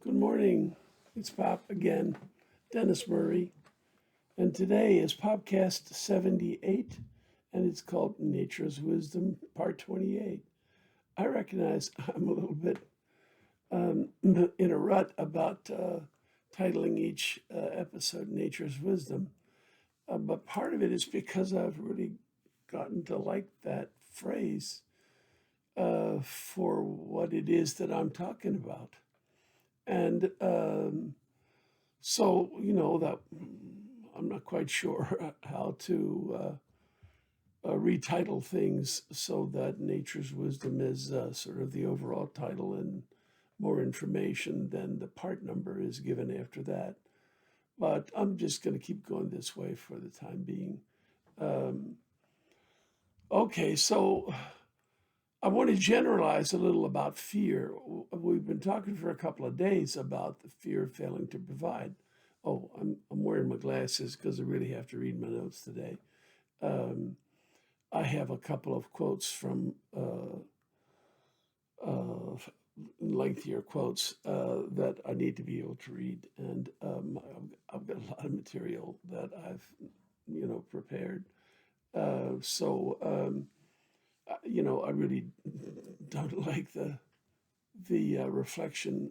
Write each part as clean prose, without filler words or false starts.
Good morning. It's Pop again, Dennis Murray. And today is Popcast 78, and it's called Nature's Wisdom, Part 28. I recognize I'm a little bit in a rut about titling each episode Nature's Wisdom, but part of it is because I've really gotten to like that phrase for what it is that I'm talking about. And so, that I'm not quite sure how to retitle things so that Nature's Wisdom is sort of the overall title and more information than the part number is given after that. But I'm just going to keep going this way for the time being. Okay, so I want to generalize a little about fear. We've been talking for a couple of days about the fear of failing to provide. Oh, I'm wearing my glasses because I really have to read my notes today. I have a couple of quotes from lengthier quotes that I need to be able to read, and I've got a lot of material that I've prepared. I really don't like the reflection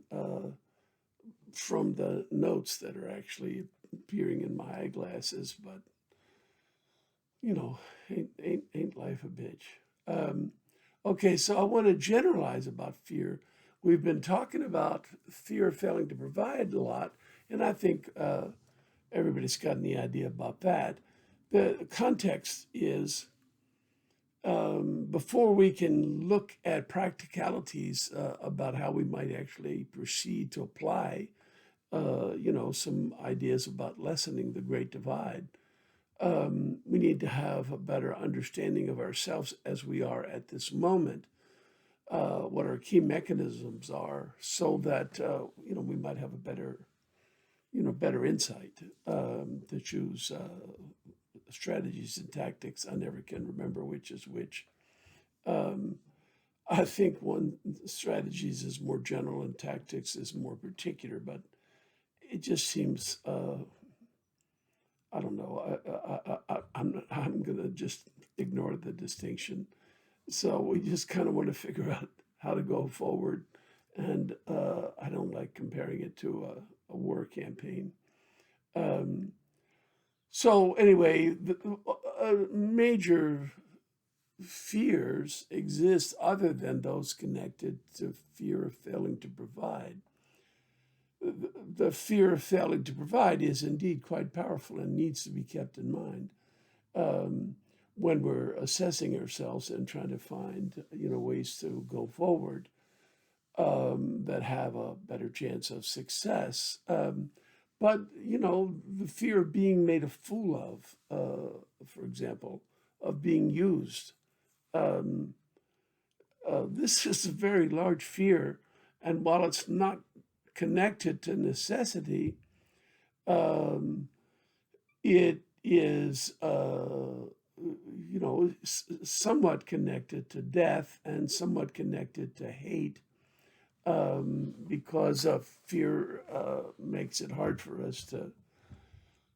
from the notes that are actually appearing in my eyeglasses, but ain't life a bitch? Okay, so I want to generalize about fear. We've been talking about fear of failing to provide a lot, and I think everybody's gotten the idea about that. The context is before we can look at practicalities about how we might actually proceed to apply, some ideas about lessening the Great Divide, we need to have a better understanding of ourselves as we are at this moment, what our key mechanisms are, so that we might have a better insight to choose strategies and tactics. I never can remember which is which. I think one strategies is more general and tactics is more particular, but it just seems I don't know. I'm going to just ignore the distinction. So we just kind of want to figure out how to go forward, and I don't like comparing it to a war campaign. So anyway, the major fears exist other than those connected to fear of failing to provide. The fear of failing to provide is indeed quite powerful and needs to be kept in mind when we're assessing ourselves and trying to find ways to go forward that have a better chance of success. But the fear of being made a fool of, for example, of being used. This is a very large fear, and while it's not connected to necessity, it is, somewhat connected to death and somewhat connected to hate, because of fear makes it hard for us to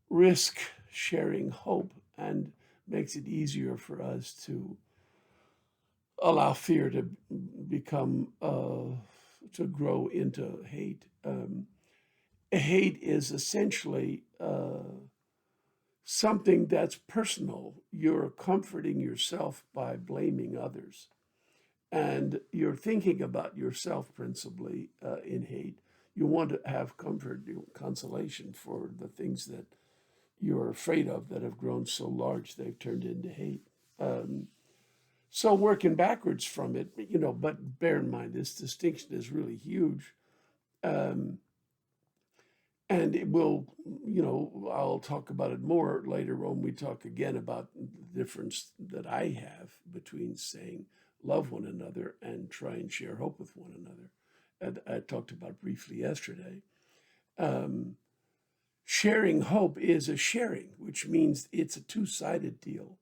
risk sharing hope and makes it easier for us to allow fear to become to grow into hate. Hate is essentially something that's personal. You're comforting yourself by blaming others, and you're thinking about yourself principally in hate. You want to have comfort, consolation for the things that you're afraid of that have grown so large they've turned into hate. So working backwards from it, but bear in mind this distinction is really huge. And it will, I'll talk about it more later when we talk again about the difference that I have between saying love one another and try and share hope with one another. And I talked about briefly yesterday. Sharing hope is a sharing, which means it's a two-sided deal,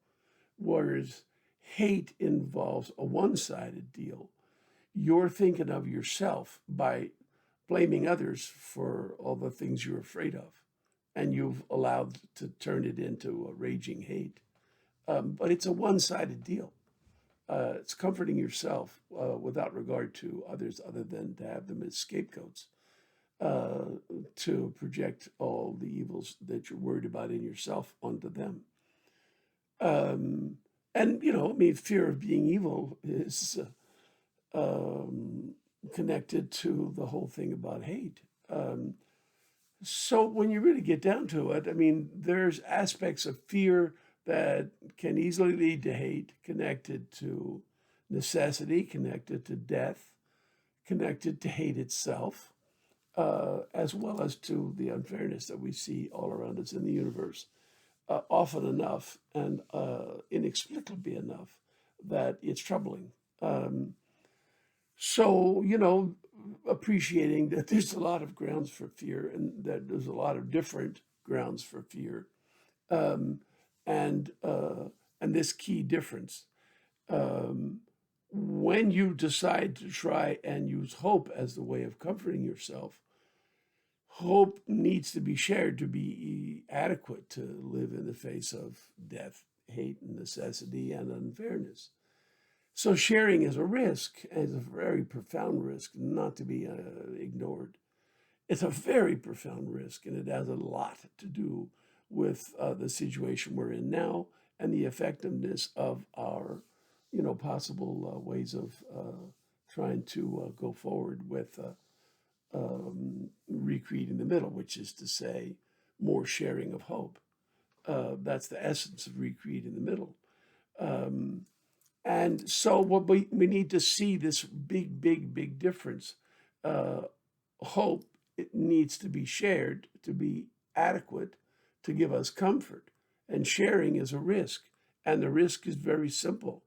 whereas hate involves a one-sided deal. You're thinking of yourself by blaming others for all the things you're afraid of, and you've allowed to turn it into a raging hate. But it's a one-sided deal. It's comforting yourself without regard to others, other than to have them as scapegoats, uh, to project all the evils that you're worried about in yourself onto them. Um, and, I mean, fear of being evil is um, connected to the whole thing about hate. So when you really get down to it, I mean, there's aspects of fear that can easily lead to hate, connected to necessity, connected to death, connected to hate itself, as well as to the unfairness that we see all around us in the universe, often enough and inexplicably enough that it's troubling. Um, so, appreciating that there's a lot of grounds for fear and that there's a lot of different grounds for fear. Um, and and this key difference. Um, when you decide to try and use hope as the way of comforting yourself, hope needs to be shared to be adequate to live in the face of death, hate, necessity, and unfairness. So sharing is a risk, is a very profound risk, not to be ignored. It's a very profound risk, and it has a lot to do with the situation we're in now and the effectiveness of our, possible ways of trying to go forward with recreating the middle, which is to say, more sharing of hope. That's the essence of recreating the middle. Um, and so what we need to see this big, big, big difference. Uh, Hope, it needs to be shared to be adequate to give us comfort. And sharing is a risk. And the risk is very simple,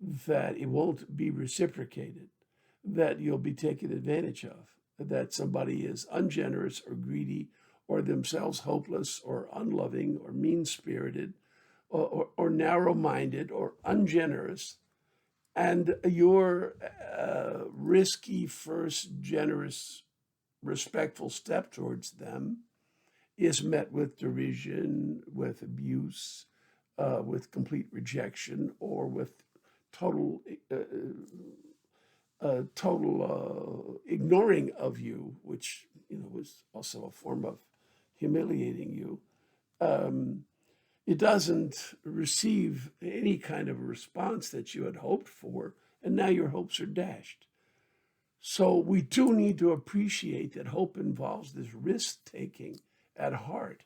that it won't be reciprocated, that you'll be taken advantage of, that somebody is ungenerous or greedy or themselves hopeless or unloving or mean-spirited or narrow-minded or ungenerous, and your risky first generous respectful step towards them is met with derision, with abuse, with complete rejection, or with total ignoring of you, which is also a form of humiliating you. Um, it doesn't receive any kind of response that you had hoped for, and now your hopes are dashed. So we do need to appreciate that hope involves this risk taking at heart.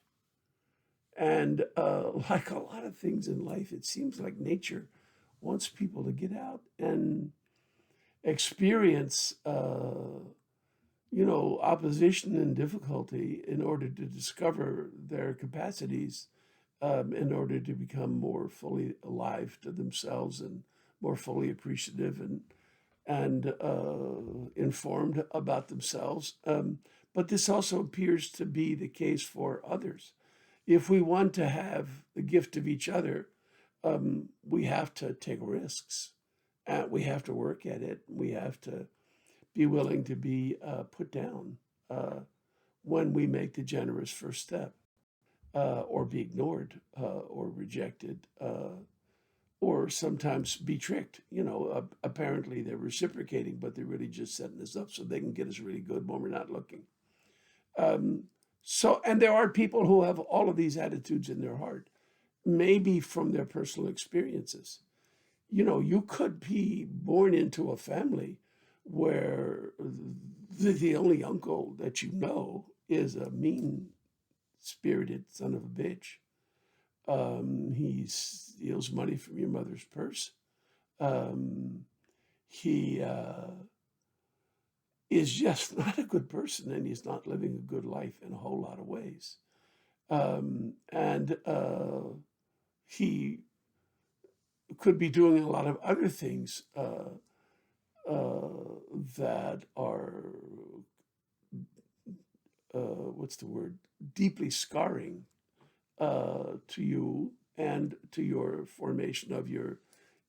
And like a lot of things in life, it seems like nature wants people to get out and experience, opposition and difficulty in order to discover their capacities, in order to become more fully alive to themselves and more fully appreciative and informed about themselves. But this also appears to be the case for others. If we want to have the gift of each other, we have to take risks. We have to work at it. We have to be willing to be put down when we make the generous first step, or be ignored or rejected. Or sometimes be tricked. Apparently they're reciprocating, but they're really just setting us up so they can get us really good when we're not looking. Um, and there are people who have all of these attitudes in their heart, maybe from their personal experiences. You could be born into a family where the only uncle that you know is a mean spirited son of a bitch. He steals money from your mother's purse. He is just not a good person, and he's not living a good life in a whole lot of ways. And he could be doing a lot of other things that are, what's the word, deeply scarring to you and to your formation of your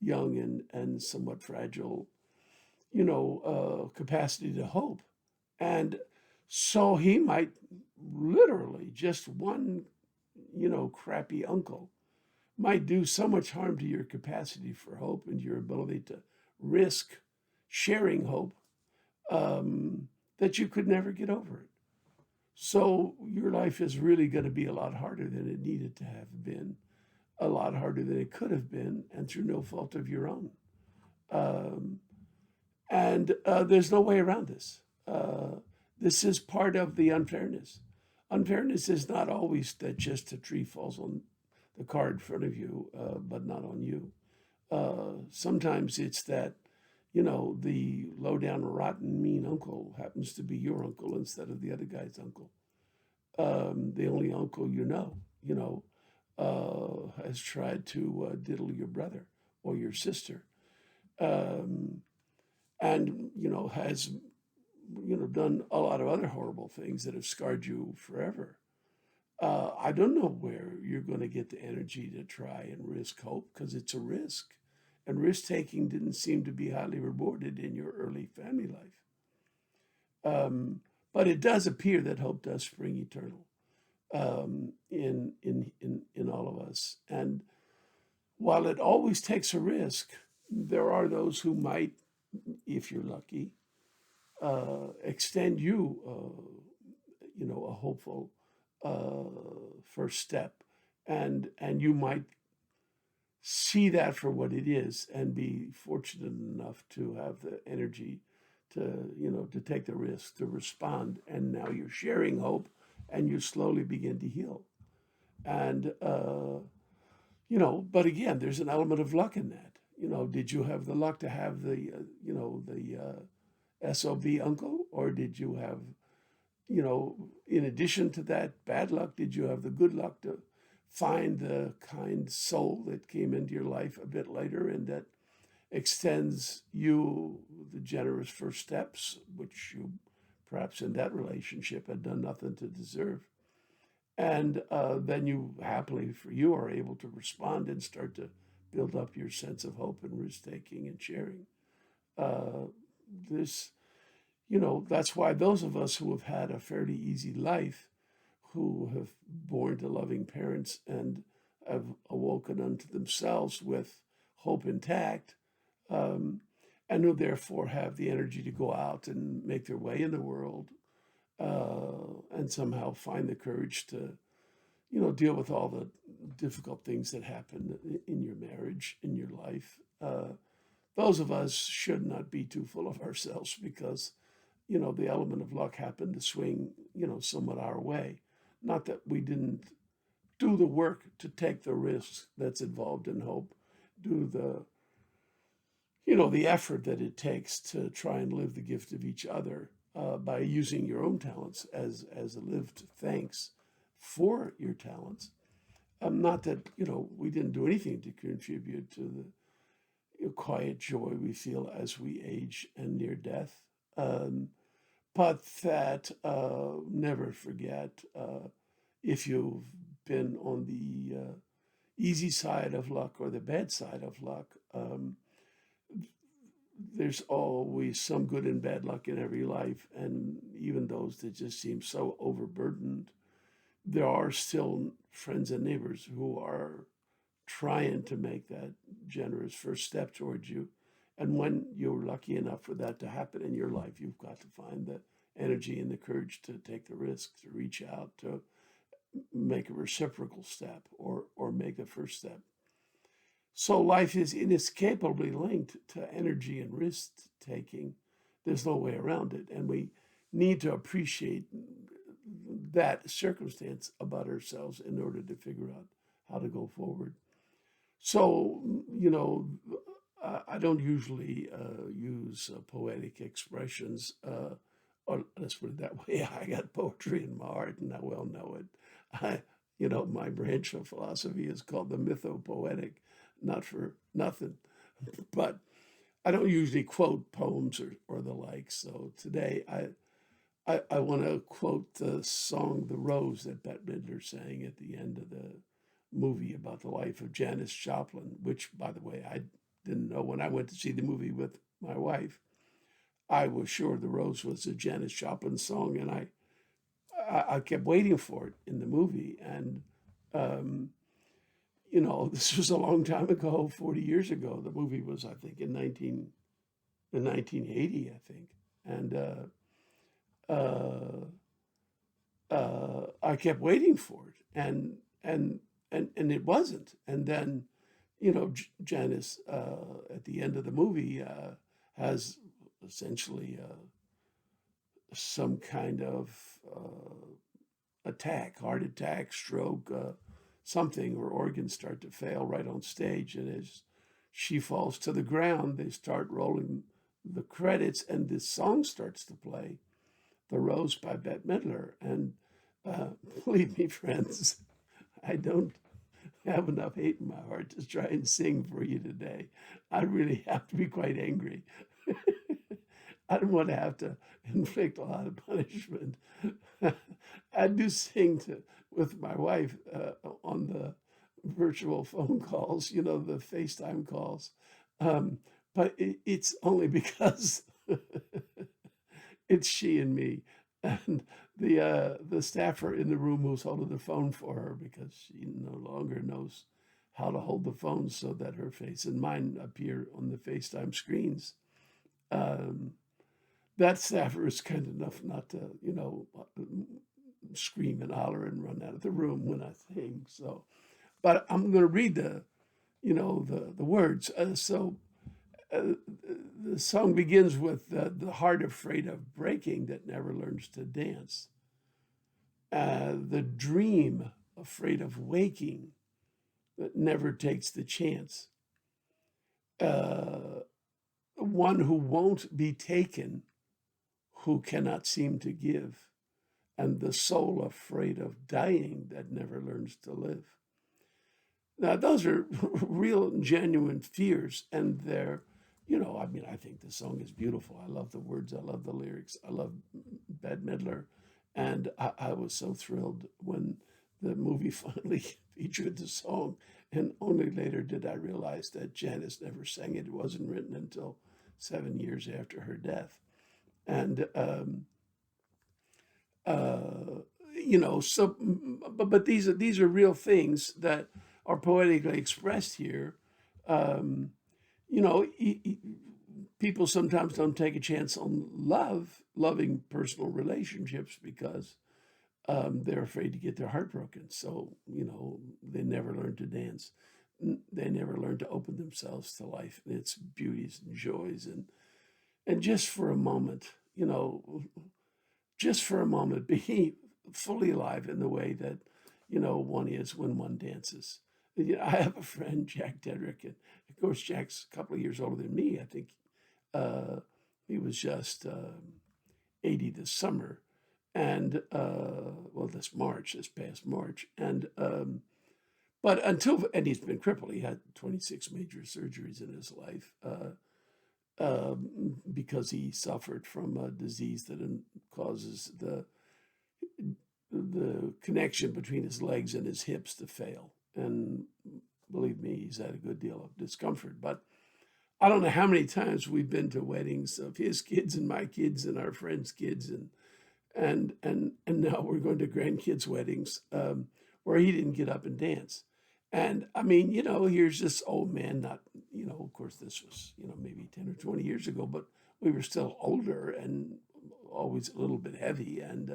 young and somewhat fragile, capacity to hope. And So he might literally, just one, crappy uncle might do so much harm to your capacity for hope and your ability to risk sharing hope, that you could never get over it. So your life is really going to be a lot harder than it needed to have been, a lot harder than it could have been, and through no fault of your own. Um, and there's no way around this. This is part of the unfairness. Unfairness is not always that just a tree falls on the car in front of you, but not on you. Sometimes it's that, the low down, rotten, mean uncle happens to be your uncle instead of the other guy's uncle. The only uncle has tried to diddle your brother or your sister, um, and has done a lot of other horrible things that have scarred you forever. I don't know where you're going to get the energy to try and risk hope, because it's a risk. And risk taking didn't seem to be highly rewarded in your early family life. But it does appear that hope does spring eternal, in all of us. And while it always takes a risk, there are those who might, if you're lucky, extend you, a hopeful first step, and you might see that for what it is and be fortunate enough to have the energy to take the risk to respond, and now you're sharing hope, and you slowly begin to heal. And but again, there's an element of luck in that. Did you have the luck to have the sob uncle, or did you have, in addition to that bad luck, did you have the good luck to find the kind soul that came into your life a bit later and that extends you the generous first steps, which you perhaps in that relationship had done nothing to deserve? And then you, happily for you, are able to respond and start to build up your sense of hope and risk taking and sharing. Uh, this, that's why those of us who have had a fairly easy life, who have born to loving parents and have awoken unto themselves with hope intact, um, and who therefore have the energy to go out and make their way in the world, and somehow find the courage to, deal with all the difficult things that happen in your marriage, in your life. Those of us should not be too full of ourselves, because, the element of luck happened to swing, somewhat our way. Not that we didn't do the work to take the risks that's involved in hope, do the effort that it takes to try and live the gift of each other, by using your own talents as a lived thanks for your talents. Not that, we didn't do anything to contribute to the quiet joy we feel as we age and near death. But that, never forget, if you've been on the easy side of luck or the bad side of luck, there's always some good and bad luck in every life. And even those that just seem so overburdened, there are still friends and neighbors who are trying to make that generous first step towards you. And when you're lucky enough for that to happen in your life, you've got to find the energy and the courage to take the risk, to reach out, to make a reciprocal step, or make the first step. So life is inescapably linked to energy and risk taking. There's no way around it. And we need to appreciate that circumstance about ourselves in order to figure out how to go forward. So, I don't usually use poetic expressions, or let's put it that way. I got poetry in my heart, and I well know it. My branch of philosophy is called the mythopoetic, not for nothing. But I don't usually quote poems or the like. So today I want to quote the song "The Rose" that Bette Midler sang at the end of the movie about the life of Janis Joplin, which, by the way, I didn't know when I went to see the movie with my wife. I was sure "The Rose" was a Janis Joplin song, and I I kept waiting for it in the movie, and um, this was a long time ago, 40 years ago. The movie was, I think, in 1980, I think, and uh, I kept waiting for it, and it wasn't. And then, Janice at the end of the movie has essentially some kind of attack, heart attack, stroke, something. Her organs start to fail right on stage, and as she falls to the ground, they start rolling the credits, and this song starts to play, "The Rose" by Bette Midler. And uh, believe me, friends, I don't have enough hate in my heart to try and sing for you today. I really have to be quite angry. I don't want to have to inflict a lot of punishment. I do sing with my wife on the virtual phone calls, the FaceTime calls. Um, but it's only because it's she and me. And the staffer in the room who's holding the phone for her, because she no longer knows how to hold the phone so that her face and mine appear on the FaceTime screens. Um, that staffer is kind enough not to, scream and holler and run out of the room when I sing. So, but I'm going to read the words. Uh, the song begins with the heart afraid of breaking that never learns to dance. The dream afraid of waking that never takes the chance. Uh, one who won't be taken, who cannot seem to give, and the soul afraid of dying that never learns to live. Now, those are real, genuine fears, and they're, I think the song is beautiful. I love the words, I love the lyrics, I love Bette Midler, and I was so thrilled when the movie finally featured the song, and only later did I realize that Janice never sang it. It wasn't written until 7 years after her death, and uh, so, but these are real things that are poetically expressed here. Um, you know, people sometimes don't take a chance on loving personal relationships because they're afraid to get their heart broken. So, they never learn to dance. They never learn to open themselves to life and its beauties and joys. And just for a moment, just for a moment, be fully alive in the way that, one is when one dances. I have a friend, Jack Dedrick, and of course, Jack's a couple of years older than me. I think uh, he was just 80 this summer. And, well, this past March. And he's been crippled. He had 26 major surgeries in his life. Because he suffered from a disease that causes the connection between his legs and his hips to fail. And believe me, he's had a good deal of discomfort. But I don't know how many times we've been to weddings of his kids and my kids and our friends' kids, and now we're going to grandkids' weddings where he didn't get up and dance. And I mean, here's this old man, not, of course, this was, maybe 10 or 20 years ago, but we were still older and always a little bit heavy and,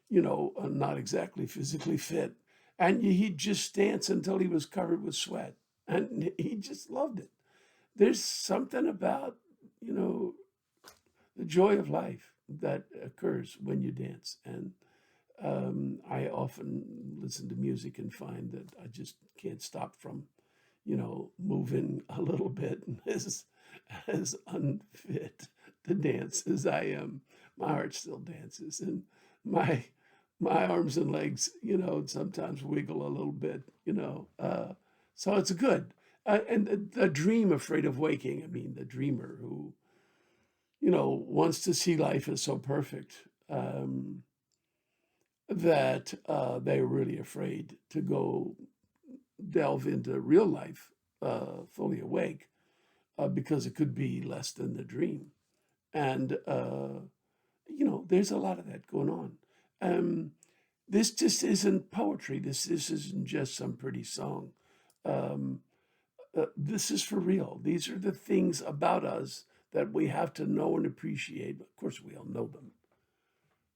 not exactly physically fit. And he'd just dance until he was covered with sweat. And he just loved it. There's something about, the joy of life that occurs when you dance. And I often listen to music and find that I just can't stop from, moving a little bit as unfit to dance as I am. My heart still dances, and my my arms and legs, sometimes wiggle a little bit, so it's good. And the dream afraid of waking. I mean, the dreamer who, wants to see life as so perfect. That they're really afraid to go delve into real life fully awake because it could be less than the dream. And, there's a lot of that going on. Um, this just isn't poetry. This isn't just some pretty song. Um, this is for real. These are the things about us that we have to know and appreciate. Of course, we all know them,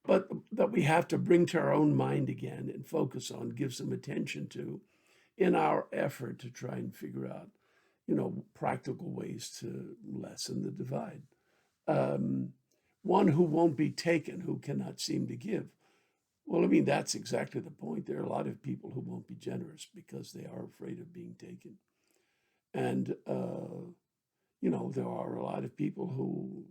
but that we have to bring to our own mind again and focus on, give some attention to in our effort to try and figure out, practical ways to lessen the divide. Um, One who won't be taken, who cannot seem to give. Well, I mean, that's exactly the point. There are a lot of people who won't be generous because they are afraid of being taken. And, there are a lot of people who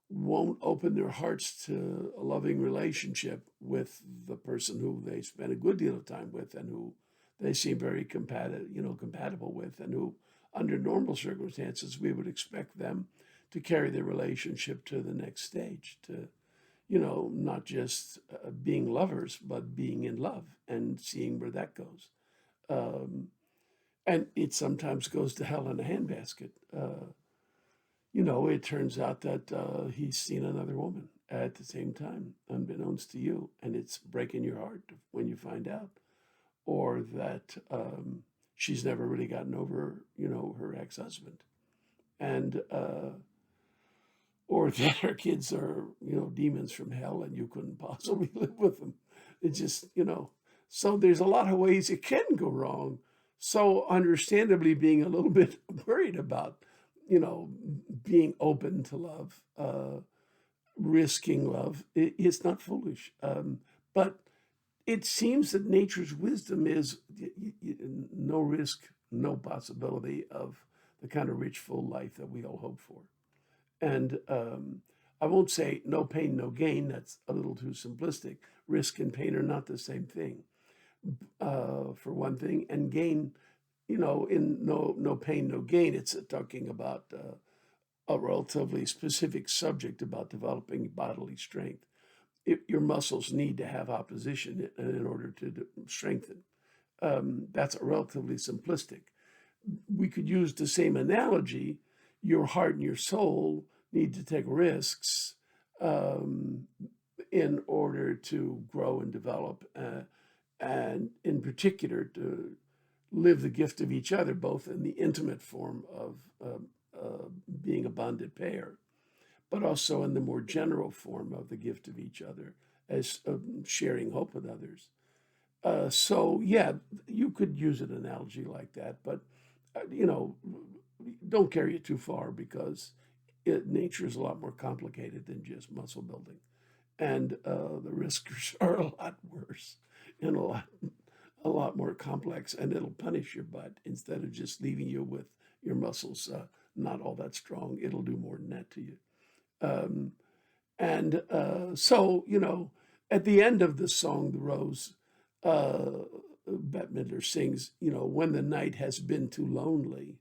won't open their hearts to a loving relationship with the person who they spend a good deal of time with and who they seem very compatible with, and who, under normal circumstances, we would expect them to carry the relationship to the next stage, to, not just being lovers, but being in love and seeing where that goes. Um, and it sometimes goes to hell in a handbasket. It turns out that he's seen another woman at the same time, unbeknownst to you, and it's breaking your heart when you find out, or that she's never really gotten over, her ex-husband, and or that her kids are, demons from hell, and you couldn't possibly live with them. It just, so there's a lot of ways it can go wrong. So understandably, being a little bit worried about, being open to love, risking love, it's not foolish. But it seems that nature's wisdom is no risk, no possibility of the kind of rich, full life that we all hope for. And I won't say no pain, no gain. That's a little too simplistic. Risk and pain are not the same thing, for one thing. And gain, in no pain, no gain, it's talking about a relatively specific subject about developing bodily strength. Your muscles need to have opposition in order to strengthen. That's a relatively simplistic. We could use the same analogy. Your heart and your soul need to take risks um, in order to grow and develop, and in particular to live the gift of each other, both in the intimate form of being a bonded pair, but also in the more general form of the gift of each other as sharing hope with others. So, yeah, you could use an analogy like that, but, you know, don't carry it too far because nature is a lot more complicated than just muscle building. And the risks are a lot worse and a lot more complex, and it'll punish your butt instead of just leaving you with your muscles not all that strong. It'll do more than that to you. Um, and so, at the end of the song, The Rose, Bette Midler sings, when the night has been too lonely.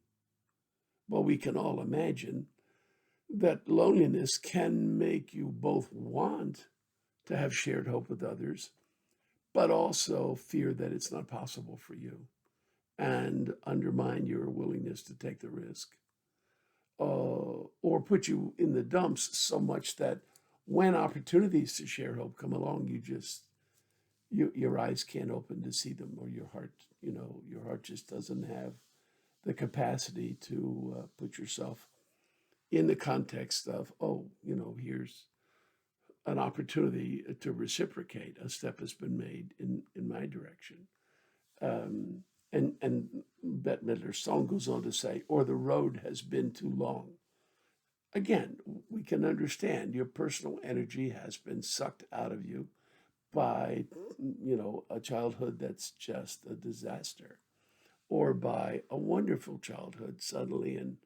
Well, we can all imagine that loneliness can make you both want to have shared hope with others, but also fear that it's not possible for you and undermine your willingness to take the risk, or put you in the dumps so much that when opportunities to share hope come along, your eyes can't open to see them, or your heart just doesn't have the capacity to put yourself in the context of, here's an opportunity to reciprocate. A step has been made in my direction. Um, and Bette Midler's song goes on to say, or the road has been too long. Again, we can understand your personal energy has been sucked out of you by, a childhood that's just a disaster, or by a wonderful childhood suddenly and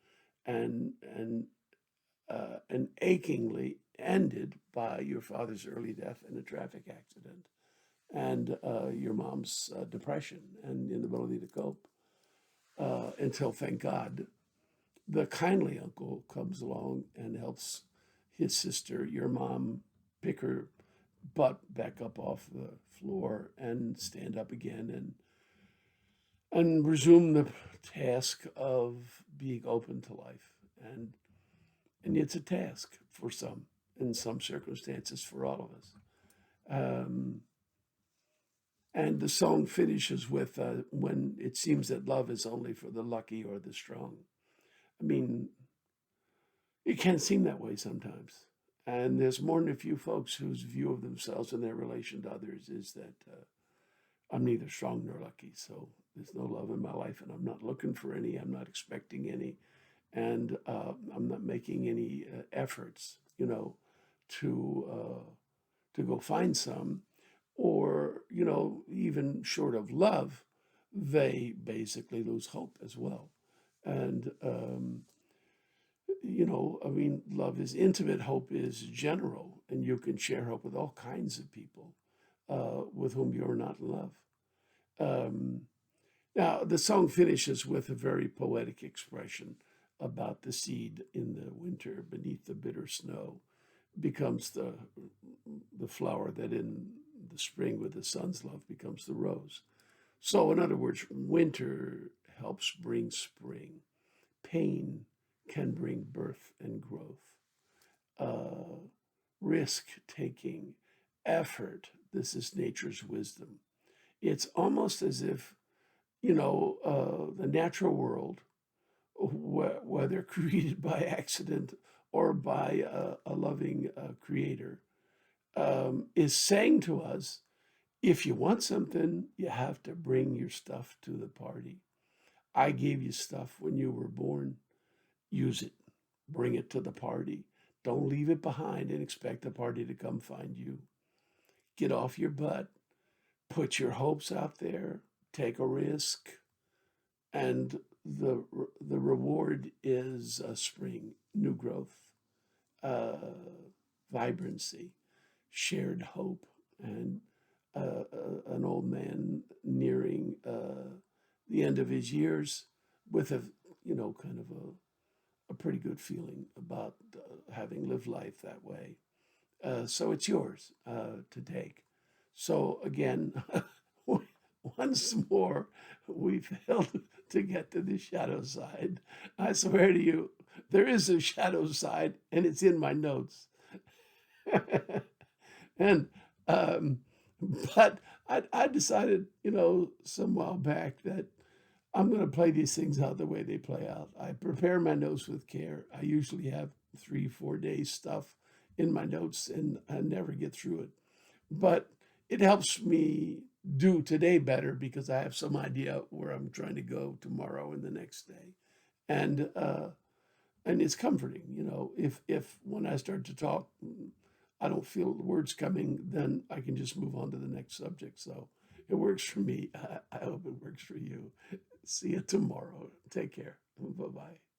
achingly ended by your father's early death in a traffic accident, and your mom's depression and inability to cope, until, thank God, the kindly uncle comes along and helps his sister, your mom, pick her butt back up off the floor and stand up again and resume the task of being open to life. And it's a task for some, in some circumstances for all of us. Um, and the song finishes with when it seems that love is only for the lucky or the strong. I mean, it can seem that way sometimes. And there's more than a few folks whose view of themselves and their relation to others is that I'm neither strong nor lucky. So there's no love in my life, and I'm not looking for any. I'm not expecting any. And I'm not making any efforts, to to go find some, or even short of love, they basically lose hope as well. And I mean, love is intimate, hope is general, and you can share hope with all kinds of people with whom you're not in love. Um, Now, the song finishes with a very poetic expression about the seed in the winter beneath the bitter snow becomes the flower that in the spring with the sun's love becomes the rose. So, in other words, winter helps bring spring. Pain can bring birth and growth. Uh, Risk taking, effort. This is nature's wisdom. It's almost as if the natural world, whether created by accident or by a loving creator, is saying to us, if you want something, you have to bring your stuff to the party. I gave you stuff when you were born. Use it. Bring it to the party. Don't leave it behind and expect the party to come find you. Get off your butt. Put your hopes out there. Take a risk. And the reward is spring, new growth, uh, vibrancy, shared hope, and an old man nearing the end of his years with a kind of a pretty good feeling about having lived life that way. So it's yours to take. So again, once more, we failed to get to the shadow side. I swear to you, there is a shadow side, and it's in my notes. and um, but I decided, some while back that I'm going to play these things out the way they play out. I prepare my notes with care. I usually have 3, 4 days stuff in my notes, and I never get through it. But it helps me do today better because I have some idea where I'm trying to go tomorrow and the next day, and it's comforting. If when I start to talk, I don't feel the words coming, then I can just move on to the next subject. So it works for me. I hope it works for you. See you tomorrow. Take care. Bye bye.